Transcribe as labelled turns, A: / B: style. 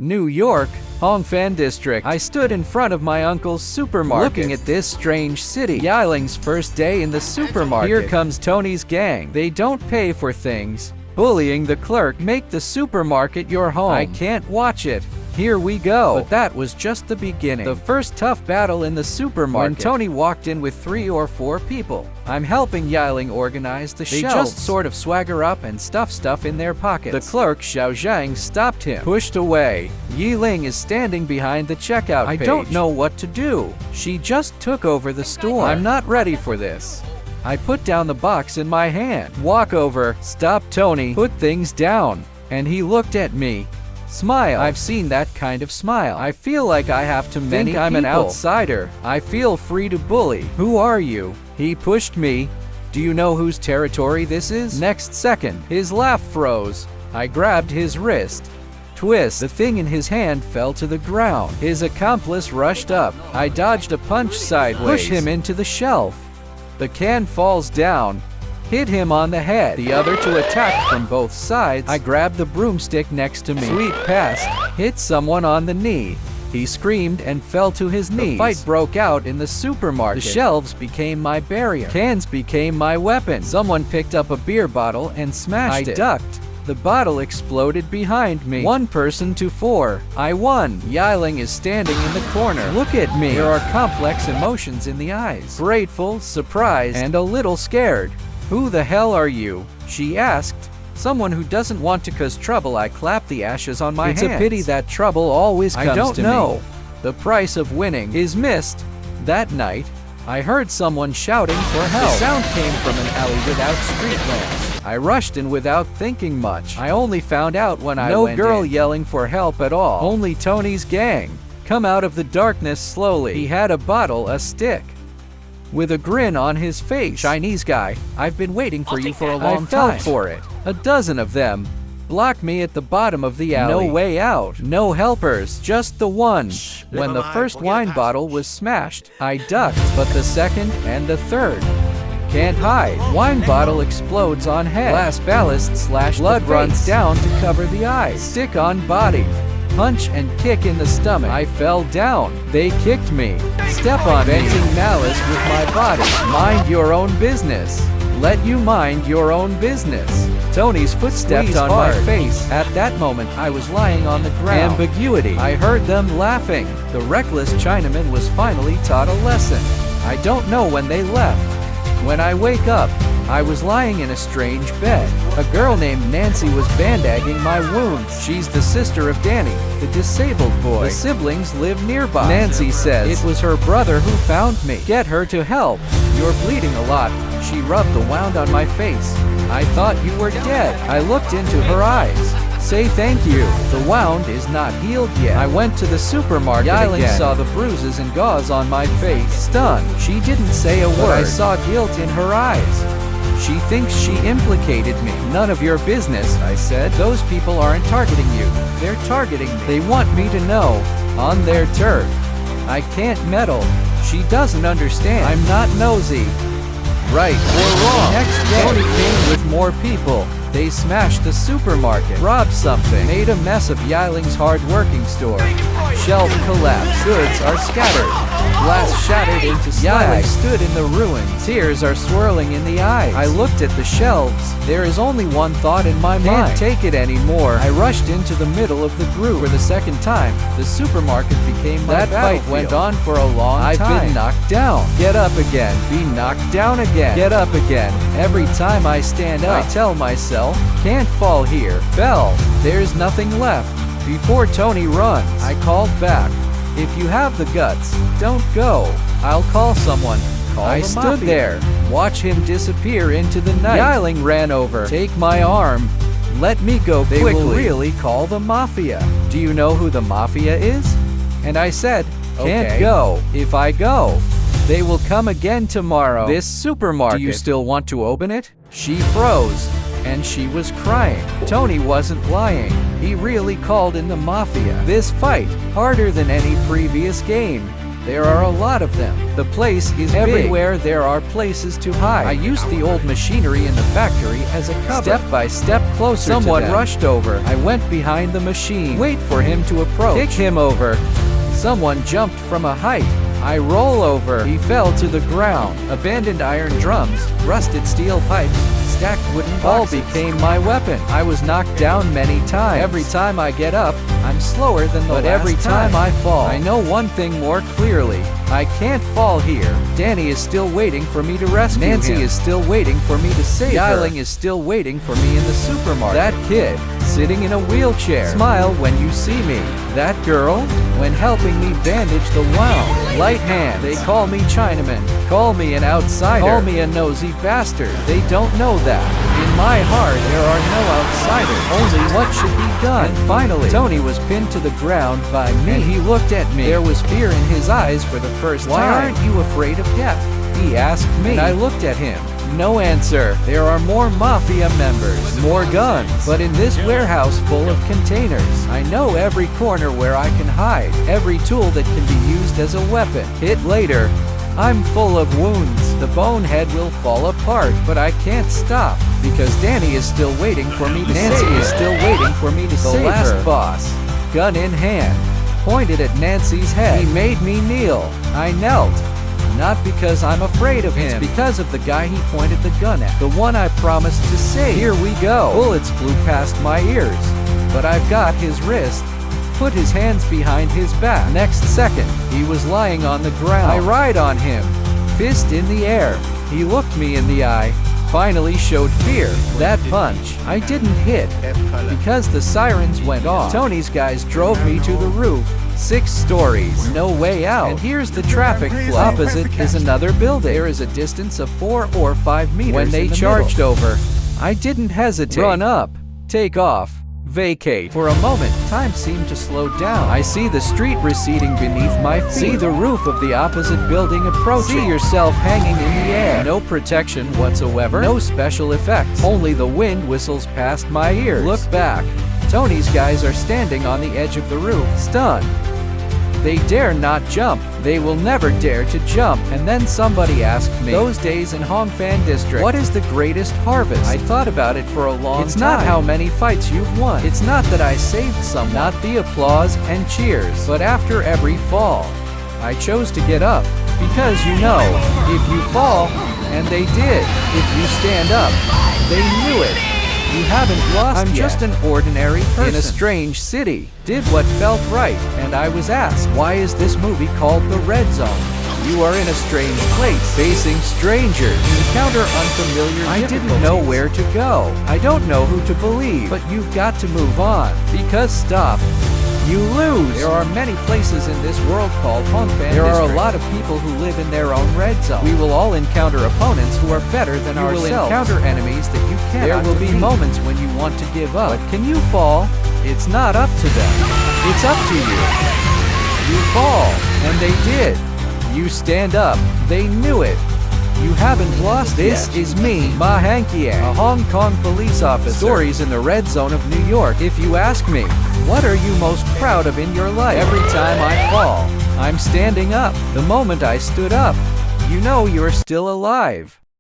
A: New York, Hongfan District. I stood in front of my uncle's supermarket, looking at this strange city. Yiling's first day in the supermarket. Here comes Tony's gang. They don't pay for things. Bullying the clerk, make the supermarket your home. I can't watch it. Here we go. But that was just the beginning. The first tough battle in the supermarket. When Tony walked in with 3 or 4 people. I'm helping Yiling organize the shelves. They just sort of swagger up and stuff stuff in their pockets. The clerk, Xiao Zhang, stopped him. Pushed away. Yiling is standing behind the checkout page. I don't know what to do. She just took over the store. I'm not ready for this. I put down the box in my hand. Walk over. Stop, Tony. Put things down. And he looked at me. Smile. I've seen that kind of smile. I feel like I have to think I'm an outsider. I feel free to bully. Who are you? He pushed me. Do you know whose territory this is? Next second, his laugh froze. I grabbed his wrist. Twist. The thing in his hand fell to the ground. His accomplice rushed up. I dodged a punch sideways. Push him into the shelf. The can falls down. Hit him on the head. The other two attacked from both sides. I grabbed the broomstick next to me. Sweep past. Hit someone on the knee. He screamed and fell to his knees. The fight broke out in the supermarket. The shelves became my barrier. Cans became my weapon. Someone picked up a beer bottle and smashed it. I ducked. The bottle exploded behind me. 1 person to 4. I won. Yiling is standing in the corner. Look at me. There are complex emotions in the eyes. Grateful, surprised, and a little scared. Who the hell are you? She asked. Someone who doesn't want to cause trouble. I clapped the ashes on my hands. It's a pity that trouble always comes to me. I don't know. The price of winning is missed. That night, I heard someone shouting for help. The sound came from an alley without street lamps. I rushed in without thinking much. I only found out when I went in. No girl yelling for help at all. Only Tony's gang. Come out of the darkness slowly. He had a bottle, a stick. With a grin on his face. Chinese guy, I've been waiting for you for a long time. I fell for it. A dozen of them. Blocked me at the bottom of the alley. No way out. No helpers. Just the one. When the first wine bottle was smashed, I ducked. But the second and the third. Can't hide. Wine bottle explodes on head. Glass ballast slash blood runs down to cover the eyes. Stick on body. Punch and kick in the stomach. I fell down. They kicked me. Step on venting malice with my body. Mind your own business. Let you mind your own business. Tony's foot stepped on my face. At that moment, I was lying on the ground. Ambiguity. I heard them laughing. The reckless Chinaman was finally taught a lesson. I don't know when they left. When I wake up, I was lying in a strange bed. A girl named Nancy was bandagging my wounds. She's the sister of Danny, the disabled boy. The siblings live nearby. Nancy says it was her brother who found me. Get her to help. You're bleeding a lot. She rubbed the wound on my face. I thought you were dead. I looked into her eyes. Say thank you. The wound is not healed yet. I went to the supermarket again. Yiling saw the bruises and gauze on my face. Stunned. She didn't say a word. I saw guilt in her eyes. She thinks she implicated me. None of your business, I said. Those people aren't targeting you. They're targeting me. They want me to know. On their turf. I can't meddle. She doesn't understand. I'm not nosy. Right or wrong. Next day, Tony came with more people. They smashed the supermarket, robbed something, made a mess of Yiling's hard-working store. Shelf collapsed, goods are scattered. Glass shattered into slag. Yiling stood in the ruins. Tears are swirling in the eyes. I looked at the shelves. There is only one thought in my mind. Can't take it anymore. I rushed into the middle of the group. For the second time, the supermarket became my battlefield. That fight went on for a long time. I've been knocked down. Get up again. Be knocked down again. Get up again. Every time I stand up, I tell myself, can't fall here. Fell. There's nothing left. Before Tony runs, I called back. If you have the guts, don't go. I'll call someone. I stood there. Watch him disappear into the night. Yiling ran over. Take my arm. Let me go quickly. They will really call the mafia. Do you know who the mafia is? And I said, can't go. If I go, they will come again tomorrow. This supermarket. Do you still want to open it? She froze. And she was crying. Tony wasn't lying. He really called in the mafia. This fight, harder than any previous game. There are a lot of them. The place is everywhere. Big. There are places to hide. I used the old machinery in the factory as a cover. Step by step closer. Someone rushed over. I went behind the machine. Wait for him to approach. Kick him over. Someone jumped from a height. I roll over. He fell to the ground. Abandoned iron drums, rusted steel pipes, stacked wooden boxes. All became my weapon. I was knocked down many times. Every time I get up, I'm slower than the last time. But every time I fall, I know one thing more clearly. I can't fall here. Danny is still waiting for me to rescue him. Nancy is still waiting for me to save her. Yiling is still waiting for me in the supermarket. That kid, sitting in a wheelchair. Smile when you see me. That girl, when helping me bandage the wound. Light hands. They call me Chinaman. Call me an outsider. Call me a nosy bastard. They don't know that. In my heart, there are no outsiders. Only what should be done. And finally, Tony was pinned to the ground by me. And he looked at me. There was fear in his eyes for the first time. Why aren't you afraid of death? He asked me. And I looked at him. No answer. There are more mafia members, more guns. But in this warehouse full of containers, I know every corner where I can hide, every tool that can be used as a weapon. Hit later. I'm full of wounds. The bonehead will fall apart, but I can't stop because Danny is still waiting for me to save her. Nancy is still waiting for me to save her. The last boss, gun in hand, pointed at Nancy's head. He made me kneel. I knelt. Not because I'm afraid of him. It's because of the guy he pointed the gun at. The one I promised to save. Here we go. Bullets flew past my ears, but I've got his wrist. Put his hands behind his back. Next second, he was lying on the ground. I ride on him, fist in the air. He looked me in the eye, finally showed fear. That punch, I didn't hit, because the sirens went off. Tony's guys drove me to the roof. 6 stories, no way out. And here's the traffic flow. Opposite is another building. There is a distance of 4 or 5 meters. When they charged over, I didn't hesitate. Run up, take off, vacate. For a moment, time seemed to slow down. I see the street receding beneath my feet. See the roof of the opposite building approaching. See yourself hanging in the air. No protection whatsoever. No special effects. Only the wind whistles past my ears. Look back. Tony's guys are standing on the edge of the roof, stunned. They dare not jump. They will never dare to jump. And then somebody asked me, those days in Hong Fan District, what is the greatest harvest? I thought about it for a long time. It's not how many fights you've won. It's not that I saved someone. Not the applause and cheers. But after every fall, I chose to get up. Because you know, if you fall, and they did, if you stand up, they knew it. You haven't lost I'm yet. Just an ordinary person in a strange city. Did what felt right, and I was asked, why is this movie called The Red Zone? You are in a strange place, facing strangers, encounter unfamiliar I didn't know where to go. I don't know who to believe, but you've got to move on, because stop. You lose. There are many places in this world called Hong Fan District. There are a lot of people who live in their own red zone. We will all encounter opponents who are better than ourselves. You will encounter enemies that you cannot There will defeat. Be moments when you want to give up. But can you fall? It's not up to them. It's up to you. You fall, and they did. You stand up. They knew it. You haven't lost This yet. Is me, Ma Hankiang, a Hong Kong police officer. Stories in the red zone of New York. If you ask me, what are you most proud of in your life? Every time I fall, I'm standing up. The moment I stood up, you know you're still alive.